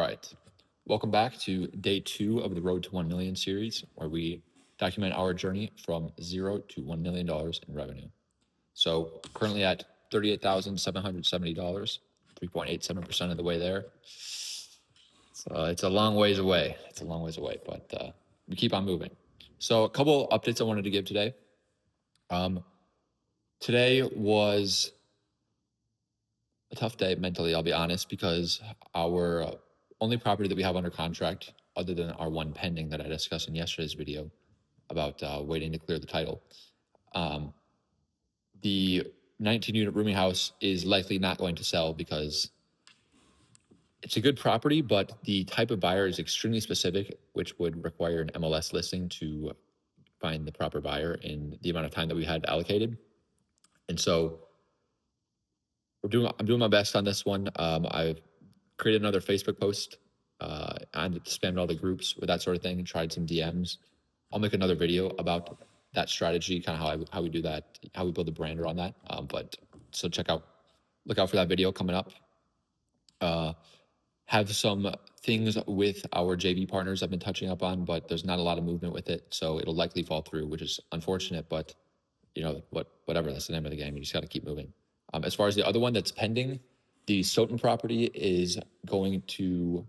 right. Welcome back to day 2 of the Road to 1 Million series, where we document our journey from $0 to $1 million in revenue. So currently at $38,770, 3.87% of the way there. So it's a long ways away. But we keep on moving. So a couple updates I wanted to give today. Today was a tough day mentally, I'll be honest, because our only property that we have under contract, other than our one pending that I discussed in yesterday's video about waiting to clear the title, the 19-unit rooming house is likely not going to sell because it's a good property, but the type of buyer is extremely specific, which would require an MLS listing to find the proper buyer in the amount of time that we had allocated. And so I'm doing my best on this one. I've created another Facebook post and spammed all the groups with that sort of thing, tried some DMs. I'll make another video about that strategy, kind of how we do that, how we build a brand around that. So look out for that video coming up. Have some things with our JV partners I've been touching up on, but there's not a lot of movement with it. So it'll likely fall through, which is unfortunate, but whatever, that's the name of the game. You just got to keep moving. As far as the other one that's pending, the Stoughton property is going to,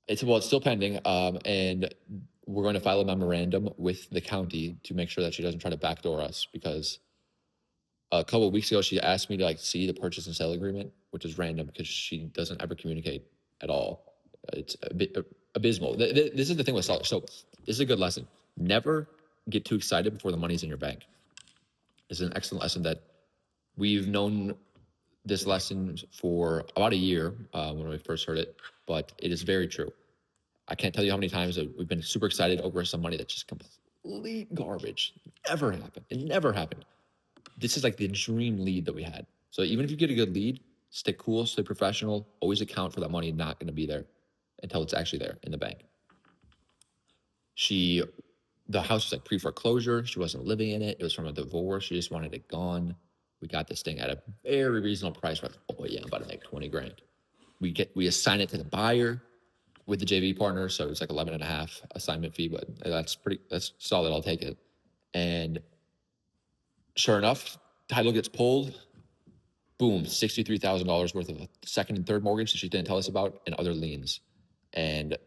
it's still pending, and we're going to file a memorandum with the county to make sure that she doesn't try to backdoor us, because a couple of weeks ago, she asked me to see the purchase and sale agreement, which is random because she doesn't ever communicate at all. It's a bit abysmal. This is the thing with sellers. So this is a good lesson. Never get too excited before the money's in your bank. This is an excellent lesson that we've known this lesson for about a year when we first heard it, but it is very true. I can't tell you how many times that we've been super excited over some money that's just complete garbage. It never happened. This is like the dream lead that we had. So even if you get a good lead, stay cool, stay professional, always account for that money not going to be there until it's actually there in the bank. The house was like pre-foreclosure. She wasn't living in it. It was from a divorce. She just wanted it gone. We got this thing at a very reasonable price. We're like, oh yeah, I'm about to make 20 grand. We assign it to the buyer with the JV partner. So it's like 11 and a half assignment fee, but that's solid. I'll take it. And sure enough, title gets pulled. Boom, $63,000 worth of second and third mortgage that she didn't tell us about and other liens. And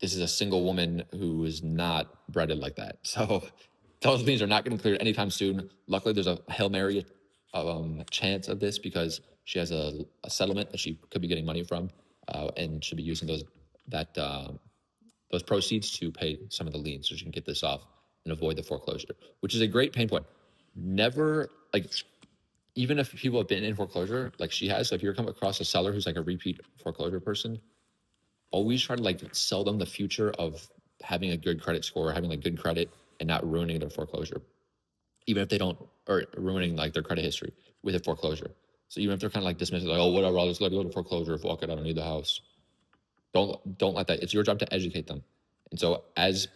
this is a single woman who is not breaded like that. So those liens are not getting cleared anytime soon. Luckily, there's a Hail Mary chance of this because she has a settlement that she could be getting money from and should be using those proceeds to pay some of the liens so she can get this off and avoid the foreclosure, which is a great pain point. Never, even if people have been in foreclosure like she has, so if you're coming across a seller who's like a repeat foreclosure person, always try to sell them the future of having a good credit score, having good credit and not ruining their foreclosure, even if they don't, or ruining their credit history with a foreclosure. So even if they're kind of dismissive, oh, whatever, I'll just let it go to foreclosure. Fuck it, I don't need the house. Don't let that. It's your job to educate them. And so as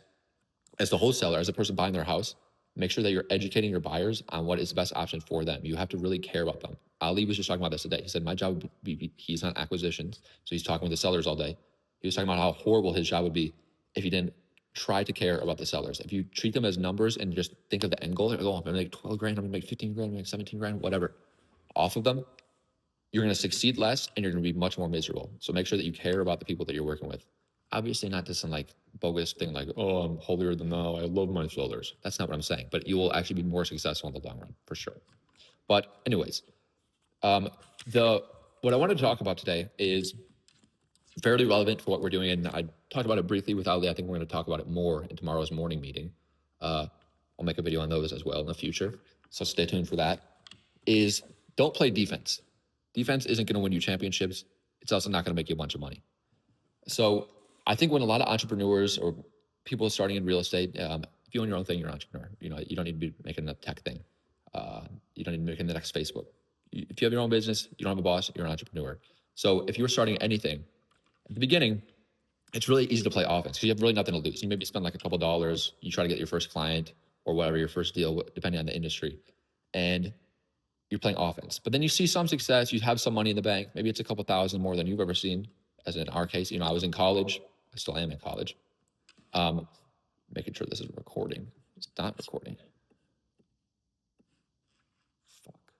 the wholesaler, as a person buying their house, make sure that you're educating your buyers on what is the best option for them. You have to really care about them. Ali was just talking about this today. He said, my job would be, he's on acquisitions, so he's talking with the sellers all day. He was talking about how horrible his job would be if he didn't try to care about the sellers. If you treat them as numbers and just think of the end goal, oh, I'm going to make 12 grand, I'm going to make 15 grand, I'm going to make 17 grand, whatever, off of them, you're going to succeed less and you're going to be much more miserable. So make sure that you care about the people that you're working with. Obviously not just some bogus thing oh, I'm holier than thou, I love my sellers. That's not what I'm saying, but you will actually be more successful in the long run, for sure. But anyways, what I wanted to talk about today is fairly relevant for what we're doing, and I talked about it briefly with Ali. I think we're going to talk about it more in tomorrow's morning meeting. I'll make a video on those as well in the future, so stay tuned for that. Is don't play defense. Defense isn't going to win you championships. It's also not going to make you a bunch of money. So I think when a lot of entrepreneurs or people starting in real estate, if you own your own thing, you're an entrepreneur. You don't need to be making a tech thing. You don't need to be making the next Facebook. If you have your own business, you don't have a boss, you're an entrepreneur. So if you're starting anything, at the beginning, it's really easy to play offense because you have really nothing to lose. You maybe spend a couple dollars, you try to get your first client or whatever, your first deal, depending on the industry. And you're playing offense. But then you see some success, you have some money in the bank. Maybe it's a couple thousand more than you've ever seen. As in our case, I was in college. I still am in college. Making sure this is recording. It's not recording. Fuck.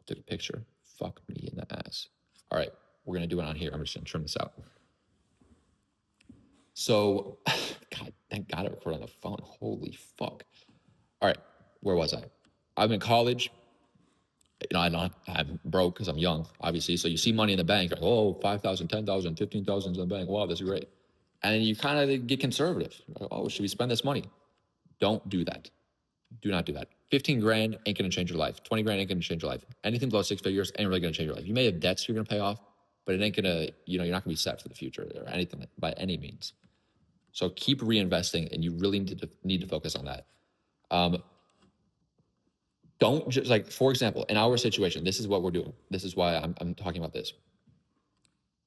Took a picture. Fuck me in the ass. All right, we're gonna do it on here. I'm just gonna trim this out. So, God, thank God I recorded on the phone. Holy fuck. All right, where was I? I'm in college. I'm broke because I'm young, obviously. So you see money in the bank, like, oh, 5,000, 10,000, 15,000 in the bank. Wow, that's great. And then you kind of get conservative. Like, oh, should we spend this money? Don't do that. Do not do that. 15 grand ain't going to change your life. 20 grand ain't going to change your life. Anything below 6 figures ain't really going to change your life. You may have debts you're going to pay off, but it ain't going to, you're not going to be set for the future or anything by any means. So keep reinvesting, and you really need to focus on that. Don't just, like, for example, in our situation, this is what we're doing. This is why I'm talking about this.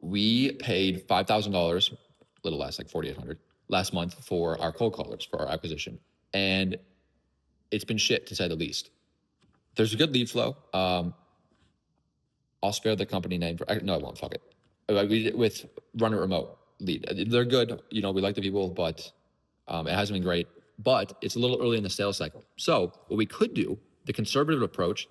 We paid $5,000, a little less, like 4,800 last month for our cold callers, for our acquisition. And it's been shit, to say the least. There's a good lead flow. I'll spare the company name no, I won't, fuck it. We did it with Run It Remote lead. They're good. We like the people, but it hasn't been great. But it's a little early in the sales cycle. So what we could do, the conservative approach,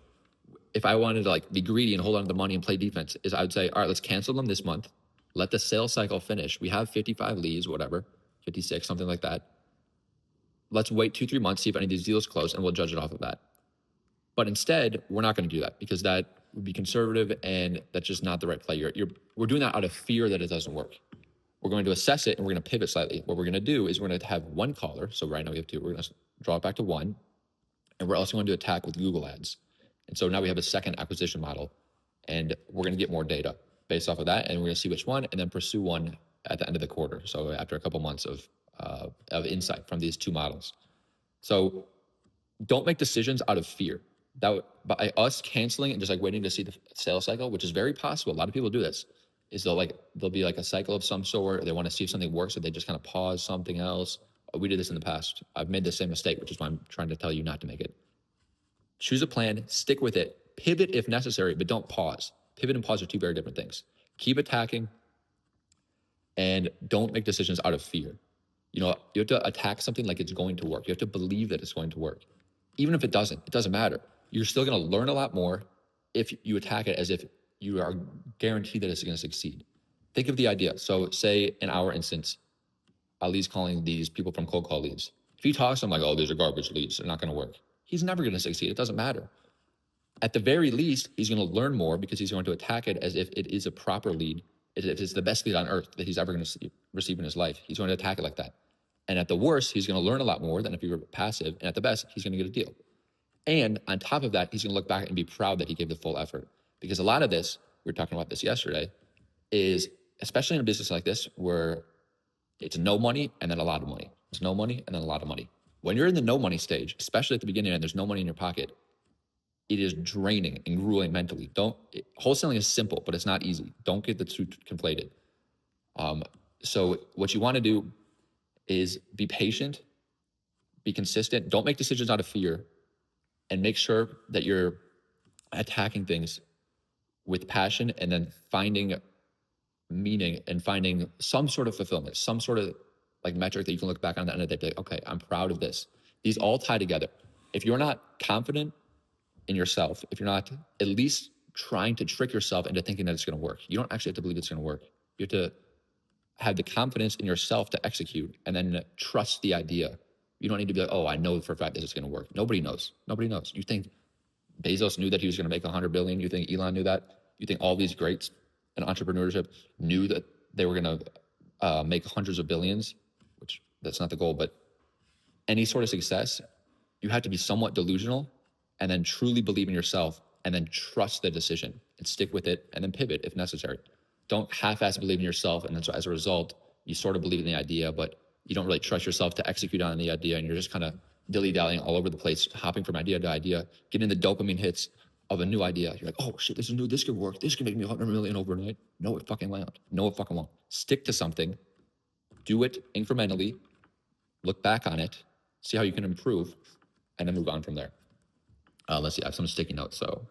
if I wanted to like be greedy and hold on to the money and play defense, is I would say, all right, let's cancel them this month. Let the sales cycle finish. We have 55 leads, whatever, 56, something like that. Let's wait 2-3 months, see if any of these deals close, and we'll judge it off of that. But instead, we're not going to do that because that would be conservative, and that's just not the right play. We're doing that out of fear that it doesn't work. We're going to assess it, and we're going to pivot slightly. What we're going to do is we're going to have one caller. So right now we have 2. We're going to draw it back to 1, and we're also going to attack with Google Ads. And so now we have a second acquisition model, and we're going to get more data based off of that, and we're going to see which one, and then pursue one at the end of the quarter. So after a couple months of insight from these 2 models. So don't make decisions out of fear. By us canceling and just like waiting to see the sales cycle, which is very possible. A lot of people do this. Is there'll be like a cycle of some sort, or they want to see if something works, or they just kind of pause something else. We did this in the past. I've made the same mistake, which is why I'm trying to tell you not to make it. Choose a plan, stick with it, pivot if necessary, but don't pause. Pivot and pause are 2 very different things. Keep attacking, and don't make decisions out of fear. You have to attack something like it's going to work. You have to believe that it's going to work. Even if it doesn't matter. You're still going to learn a lot more if you attack it as if you are guaranteed that it's going to succeed. Think of the idea. So say in our instance, Ali's calling these people from cold call leads. If he talks to them like, oh, these are garbage leads, they're not going to work, he's never going to succeed. It doesn't matter. At the very least, he's going to learn more because he's going to attack it as if it is a proper lead, as if it's the best lead on earth that he's ever going to receive in his life. He's going to attack it like that. And at the worst, he's going to learn a lot more than if he were passive. And at the best, he's going to get a deal. And on top of that, he's going to look back and be proud that he gave the full effort. Because a lot of this, we were talking about this yesterday, is especially in a business like this where it's no money and then a lot of money. It's no money and then a lot of money. When you're in the no money stage, especially at the beginning and there's no money in your pocket, it is draining and grueling mentally. Wholesaling is simple, but it's not easy. Don't get the 2 conflated. So what you want to do is be patient, be consistent. Don't make decisions out of fear, and make sure that you're attacking things with passion and then finding meaning and finding some sort of fulfillment, some sort of like metric that you can look back on the end of the day, like, okay, I'm proud of this. These all tie together. If you're not confident in yourself, if you're not at least trying to trick yourself into thinking that it's going to work, you don't actually have to believe it's going to work. You have to have the confidence in yourself to execute and then trust the idea. You don't need to be like, oh, I know for a fact this is going to work. Nobody knows. You think Bezos knew that he was going to make $100 billion? You think Elon knew that? You think all these greats in entrepreneurship knew that they were going to make hundreds of billions? Which that's not the goal, but any sort of success, you have to be somewhat delusional and then truly believe in yourself and then trust the decision and stick with it and then pivot if necessary. Don't half-ass believe in yourself, and then so as a result, you sort of believe in the idea, but you don't really trust yourself to execute on the idea, and you're just kind of dilly-dallying all over the place, hopping from idea to idea, getting the dopamine hits of a new idea. You're like, oh shit, this is new, this could work, this could make me $100 million overnight. No, it fucking won't. No, it fucking won't. Stick to something, do it incrementally, look back on it, see how you can improve, and then move on from there. Let's see, I have some sticky notes, so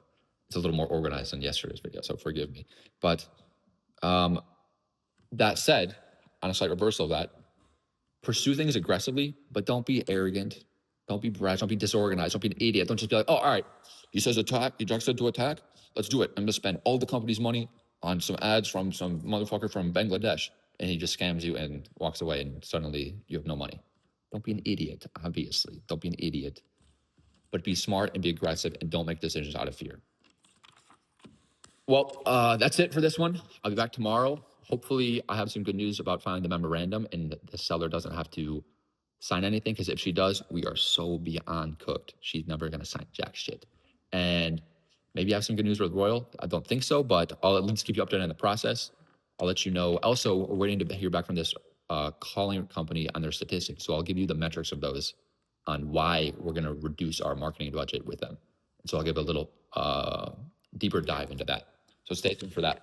it's a little more organized than yesterday's video, so forgive me. But that said, on a slight reversal of that, pursue things aggressively, but don't be arrogant. Don't be brash. Don't be disorganized. Don't be an idiot. Don't just be like, oh, all right, he says attack. He just said to attack. Let's do it. I'm going to spend all the company's money on some ads from some motherfucker from Bangladesh. And he just scams you and walks away, and suddenly you have no money. Don't be an idiot, obviously. Don't be an idiot. But be smart and be aggressive, and don't make decisions out of fear. Well, that's it for this one. I'll be back tomorrow. Hopefully, I have some good news about filing the memorandum, and the seller doesn't have to sign anything, because if she does, we are so beyond cooked. She's never going to sign jack shit. And maybe I have some good news with Royal. I don't think so, but I'll at least keep you updated on the process. I'll let you know. Also, we're waiting to hear back from this calling company on their statistics. So I'll give you the metrics of those on why we're going to reduce our marketing budget with them. And so I'll give a little deeper dive into that. So stay tuned for that.